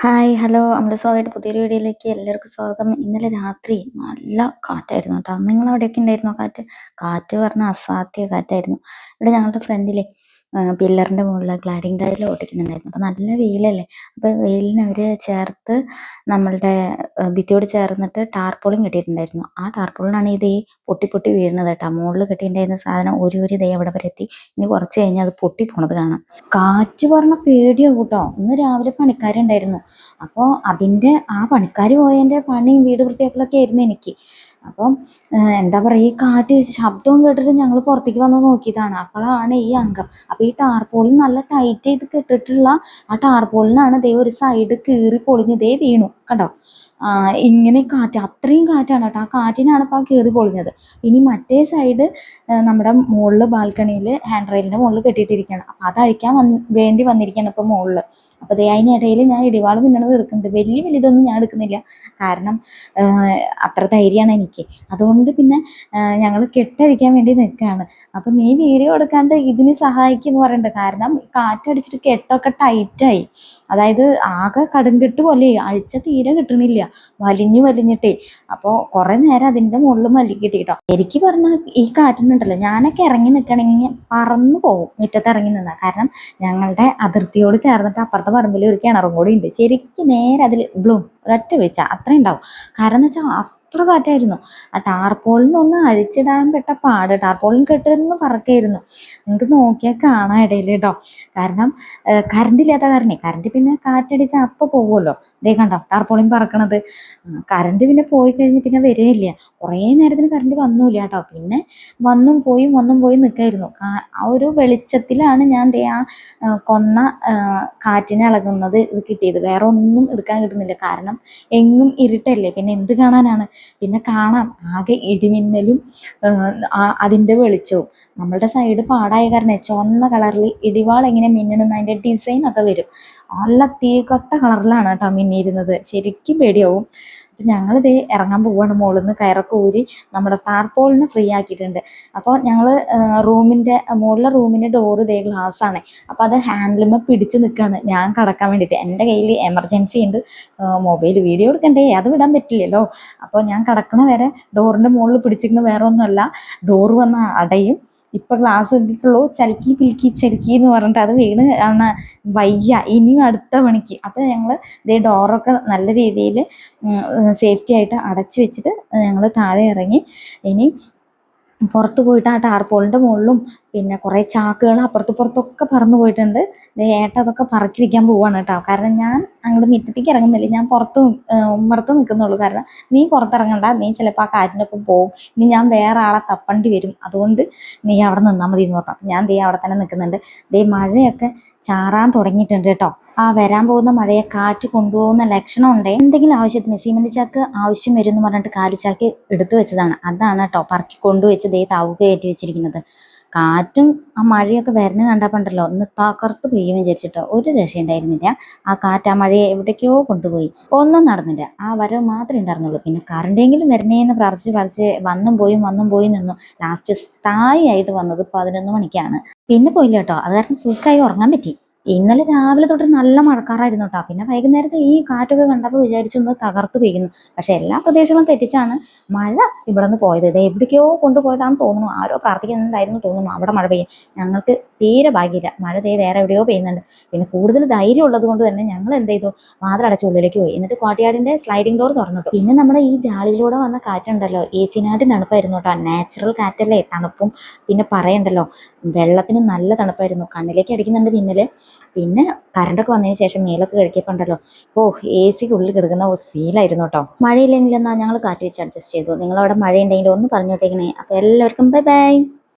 Hi hello അമൃതസ്വാഭാവികമായിട്ട് പുതിയൊരു വീഡിയോയിലേക്ക് എല്ലാവർക്കും സ്വാഗതം. ഇന്നലെ രാത്രി നല്ല കാറ്റായിരുന്നു കേട്ടോ. നിങ്ങളവിടെയൊക്കെ ഉണ്ടായിരുന്നോ കാറ്റ്? കാറ്റ് പറഞ്ഞാൽ അസാധ്യ കാറ്റായിരുന്നു. ഇവിടെ ഞങ്ങളുടെ ഫ്രണ്ടിലെ പില്ലറിൻ്റെ മുകളിൽ ഗ്ലൈഡിങ് ടൈൽ ഓടിക്കുന്നുണ്ടായിരുന്നു. അപ്പോൾ നല്ല വെയിലല്ലേ, അപ്പോൾ വെയിലിന് അവർ ചേർത്ത് നമ്മളുടെ ഭിത്തിയോട് ചേർന്നിട്ട് ടാർപോളിൻ കെട്ടിയിട്ടുണ്ടായിരുന്നു. ആ ടാർപോളിനാണ് ഇത് ഈ പൊട്ടി പൊട്ടി വീഴുന്നത് കേട്ടോ. മുകളിൽ കെട്ടിയിട്ടുണ്ടായിരുന്ന സാധനം ഒരു ദേ അവിടെ വരെ എത്തി. ഇനി കുറച്ച് കഴിഞ്ഞാൽ അത് പൊട്ടി പോണത് കാണാം. കാറ്റ് പറഞ്ഞ പേടിയാവും കേട്ടോ. ഇന്ന് രാവിലെ പണിക്കാരുണ്ടായിരുന്നു. അപ്പോൾ അതിൻ്റെ ആ പണിക്കാർ പോയതിൻ്റെ പണിയും വീട് വൃത്തിയാക്കലൊക്കെ ആയിരുന്നു എനിക്ക്. അപ്പം എന്താ പറയുക, ഈ കാറ്റ് ശബ്ദവും കേട്ടിട്ട് ഞങ്ങൾ പുറത്തേക്ക് വന്ന് നോക്കിയതാണ്. അപ്പോഴാണ് ഈ അംഗം. അപ്പോൾ ഈ ടാർപോളിൻ നല്ല ടൈറ്റ് ചെയ്ത് കെട്ടിട്ടുള്ള ആ ടാർപോളിനാണ് ദേ ഒരു സൈഡ് കീറി പൊളിഞ്ഞ് ദേ വീണു കണ്ടോ. ഇങ്ങനെ കാറ്റ്, അത്രയും കാറ്റാണ് കേട്ടോ. ആ കാറ്റിനാണ് ഇപ്പോൾ ആ കീറി പൊളിഞ്ഞത്. ഇനി മറ്റേ സൈഡ് നമ്മുടെ മുകളിൽ ബാൽക്കണിയിൽ ഹാൻഡ് റെയിലിൻ്റെ മുകളിൽ കെട്ടിയിട്ടിരിക്കുകയാണ്. അപ്പോൾ അത് അഴിക്കാൻ വേണ്ടി വന്നിരിക്കുകയാണ് ഇപ്പോൾ മുകളിൽ. അപ്പോൾ ദേ അതിനിടയിൽ ഞാൻ ഇടിവാൾ പിന്നണത് എടുക്കുന്നുണ്ട്. വലിയതൊന്നും ഞാൻ എടുക്കുന്നില്ല, കാരണം അത്ര ധൈര്യമാണ് എനിക്ക്. അതുകൊണ്ട് പിന്നെ ഞങ്ങൾ കെട്ടഴിക്കാൻ വേണ്ടി നിൽക്കുകയാണ്. അപ്പം നീ വീഡിയോ എടുക്കാണ്ട് ഇതിന് സഹായിക്കുമെന്ന് പറയുന്നുണ്ട്. കാരണം കാറ്റടിച്ചിട്ട് കെട്ടൊക്കെ ടൈറ്റായി, അതായത് ആകെ കടുംകെട്ട് പോലെ അഴിച്ച തീരെ കിട്ടണില്ല, വലിഞ്ഞിട്ടേ. അപ്പോൾ കുറേ നേരം അതിൻ്റെ മുകളിൽ മല്ലിക്കിട്ടി കേട്ടോ. എനിക്ക് പറഞ്ഞാൽ ഈ കാറ്റിനുണ്ടല്ലോ, ഞാനൊക്കെ ഇറങ്ങി നിൽക്കണമെങ്കിൽ പറന്നു പോകും മുറ്റത്ത് ഇറങ്ങി നിന്നാൽ. കാരണം ഞങ്ങളുടെ അതിർത്തിയോട് ചേർന്നിട്ട് അപ്പുറത്തെ പറമ്പിൽ ഒരു കിണറും കൂടി ഉണ്ട്. ശരിക്കും നേരെ അതിൽ ഒരൊറ്റ വീഴ്ച അത്രയും ഉണ്ടാവും. കാരണം എന്ന് വെച്ചാൽ അത്ര കാറ്റായിരുന്നു. ആ ടാർപോളിനൊന്ന് അഴിച്ചിടാൻ പെട്ട പാട്. ടാർപോളിൻ കെട്ടിരുന്ന് പറക്കായിരുന്നു. നിങ്ങൾക്ക് നോക്കിയാൽ കാണാൻ ഇടയിൽ കേട്ടോ. കാരണം കറണ്ട് ഇല്ലാത്ത കാരണേ, കറണ്ട് പിന്നെ കാറ്റടിച്ചാൽ അപ്പം പോകുമല്ലോ. ഇതേ കണ്ടോ ടാർപോളിൻ പറക്കണത്. കറണ്ട് പിന്നെ പോയി കഴിഞ്ഞ് പിന്നെ വരികയില്ല. കുറേ നേരത്തിന് കറണ്ട് വന്നില്ല കേട്ടോ. പിന്നെ വന്നും പോയി നിൽക്കായിരുന്നു. ആ ഒരു വെളിച്ചത്തിലാണ് ഞാൻ ദേ ആ കൊന്ന കാറ്റിനെ ഇളകുന്നത് ഇത് കിട്ടിയത്. വേറെ ഒന്നും എടുക്കാൻ കിട്ടുന്നില്ല, കാരണം എങ്ങും ഇരുട്ടല്ലേ, പിന്നെ എന്ത് കാണാനാണ്. പിന്നെ കാണാം ആകെ ഇടിമിന്നലും അതിൻ്റെ വെളിച്ചവും. നമ്മളുടെ സൈഡ് പാടായ കാരണം ചുവന്ന കളറിൽ ഇടിവാൾ എങ്ങനെ മിന്നണമെന്ന് അതിൻ്റെ ഡിസൈൻ ഒക്കെ വരും. നല്ല തീകട്ട കളറിലാണ് കേട്ടോ മിന്നിയിരുന്നത്. ശരിക്കും പേടിയാവും. അപ്പം ഞങ്ങളിതേ ഇറങ്ങാൻ പോവുകയാണ്. മുകളിൽ നിന്ന് കയറൊക്കെ ഊരി നമ്മുടെ ടാർപോളിനെ ഫ്രീ ആക്കിയിട്ടുണ്ട്. അപ്പോൾ ഞങ്ങൾ മുകളിലെ റൂമിൻ്റെ ഡോറ് ഇതേ ഗ്ലാസ്സാണ്. അപ്പോൾ അത് ഹാൻഡിലുമ്മ പിടിച്ച് നിൽക്കുകയാണ് ഞാൻ കടക്കാൻ വേണ്ടിയിട്ട്. എൻ്റെ കയ്യിൽ എമർജൻസി ഉണ്ട്, മൊബൈൽ വീഡിയോ എടുക്കണ്ടേ, അത് വിടാൻ പറ്റില്ലല്ലോ. അപ്പോൾ ഞാൻ കടക്കണ വരെ ഡോറിൻ്റെ മുകളിൽ പിടിച്ചിരിക്കുന്ന വേറെ ഒന്നുമല്ല, ഡോറ് വന്ന് അടയും. ഇപ്പം ഗ്ലാസ് ഇട്ടിട്ടുള്ളൂ, ചലിക്കി എന്ന് പറഞ്ഞിട്ട് അത് വീണ് വയ്യ ഇനിയും അടുത്ത പണിക്ക്. അപ്പോൾ ഞങ്ങൾ ഇതേ ഡോറൊക്കെ നല്ല രീതിയിൽ സേഫ്റ്റി ആയിട്ട് അടച്ചു വെച്ചിട്ട് ഞങ്ങൾ താഴെ ഇറങ്ങി. ഇനി പുറത്ത് പോയിട്ട് ആ ടാർപോളിൻ്റെ മുകളിലും പിന്നെ കുറേ ചാക്കുകൾ അപ്പുറത്തൊക്കെ പറന്നു പോയിട്ടുണ്ട്. ഏട്ട അതൊക്കെ പറക്കി വയ്ക്കാൻ പോവാണ് കേട്ടോ. കാരണം ഞാൻ അങ്ങോട്ട് മുറ്റത്തേക്ക് ഇറങ്ങുന്നില്ല, ഞാൻ ഉമ്മറത്ത് നിൽക്കുന്നുള്ളൂ. കാരണം നീ പുറത്തിറങ്ങണ്ട, നീ ചിലപ്പോൾ ആ കാറ്റിൻ്റെ ഒപ്പം പോവും, ഇനി ഞാൻ വേറെ ആളെ തപ്പണ്ടി വരും, അതുകൊണ്ട് നീ അവിടെ നിന്നാൽ മതി എന്ന് പറഞ്ഞു. ഞാൻ അവിടെ തന്നെ നിൽക്കുന്നുണ്ട്. മഴയൊക്കെ ചാറാൻ തുടങ്ങിയിട്ടുണ്ട് കേട്ടോ. ആ വരാൻ പോകുന്ന മഴയെ കാറ്റ് കൊണ്ടുപോകുന്ന ലക്ഷണം ഉണ്ട്. എന്തെങ്കിലും ആവശ്യത്തിന് സിമന്റ് ചാക്ക് ആവശ്യം വരും എന്ന് പറഞ്ഞിട്ട് കാലിച്ചാക്ക് എടുത്തു വെച്ചതാണ്. അതാണ് കേട്ടോ പറക്കി കൊണ്ടുവച്ച് താവുക കയറ്റി വെച്ചിരിക്കുന്നത്. കാറ്റും ആ മഴയൊക്കെ വരുന്ന കണ്ടപ്പോണ്ടല്ലോ ഒന്ന് തകർത്ത് പെയ്യും വിചാരിച്ചിട്ടോ, ഒരു രക്ഷയുണ്ടായിരുന്നില്ല. ആ കാറ്റ് ആ മഴയെ എവിടേക്കോ കൊണ്ടുപോയി. ഒന്നും നടന്നില്ല, ആ വരവ് മാത്രമേ ഉണ്ടായിരുന്നുള്ളൂ. പിന്നെ കറണ്ടെങ്കിലും വരണേന്ന് പ്രാർത്ഥിച്ച് വന്നും പോയി നിന്നു. ലാസ്റ്റ് സ്ഥായിയായിട്ട് വന്നത് 11 മണിക്കാണ്. പിന്നെ പോയില്ല കേട്ടോ. അത് കാരണം സുഖമായി ഉറങ്ങാൻ പറ്റി. ഇന്നലെ രാവിലെ തൊട്ട് നല്ല മഴക്കാറായിരുന്നു കേട്ടോ. പിന്നെ വൈകുന്നേരത്തെ ഈ കാറ്റൊക്കെ കണ്ടപ്പോൾ വിചാരിച്ചു ഒന്ന് തകർത്ത് പെയ്യുന്നു. പക്ഷെ എല്ലാ പ്രദേശങ്ങളും തെറ്റിച്ചാണ് മഴ ഇവിടെ നിന്ന് പോയത്. ഇത് എവിടേക്കോ കൊണ്ടുപോയതാണെന്ന് തോന്നുന്നു. ആരോ പ്രാർത്ഥിക്കുന്നുണ്ടായിരുന്നു തോന്നുന്നു അവിടെ മഴ പെയ്യും. ഞങ്ങൾക്ക് തീരെ ഭാഗ്യമില്ല, മഴ വേറെ എവിടെയോ പെയ്യുന്നുണ്ട്. പിന്നെ കൂടുതൽ ധൈര്യം ഉള്ളത് കൊണ്ട് തന്നെ ഞങ്ങൾ എന്ത് ചെയ്തു, വാതിലടച്ച് ഉള്ളിലേക്ക് പോയി. എന്നിട്ട് കോട്ടയാടിൻ്റെ സ്ലൈഡിംഗ് ഡോർ തുറന്നിട്ടു. പിന്നെ നമ്മുടെ ഈ ജാളിയിലൂടെ വന്ന കാറ്റുണ്ടല്ലോ, AC നാട്ടിൻ തണുപ്പായിരുന്നു കേട്ടോ. നാച്ചുറൽ കാറ്റല്ലേ, തണുപ്പും പിന്നെ പറയണ്ടല്ലോ, വെള്ളത്തിന് നല്ല തണുപ്പായിരുന്നു. കണ്ണിലേക്ക് അടിക്കുന്നുണ്ട് മിന്നല്. പിന്നെ കറണ്ടൊക്കെ വന്നതിന് ശേഷം മേലൊക്കെ കഴുകിയപ്പോണ്ടല്ലോ AC ഉള്ളിൽ കിടക്കുന്ന ഫീലായിരുന്നു കേട്ടോ. മഴയില്ലെങ്കിൽ എന്നാൽ ഞങ്ങൾ കാറ്റ് വെച്ച് അഡ്ജസ്റ്റ് ചെയ്തു. നിങ്ങളവിടെ മഴയുണ്ടെങ്കിൽ ഒന്ന് പറഞ്ഞോട്ടേക്കണേ. അപ്പോൾ എല്ലാവർക്കും ബൈ.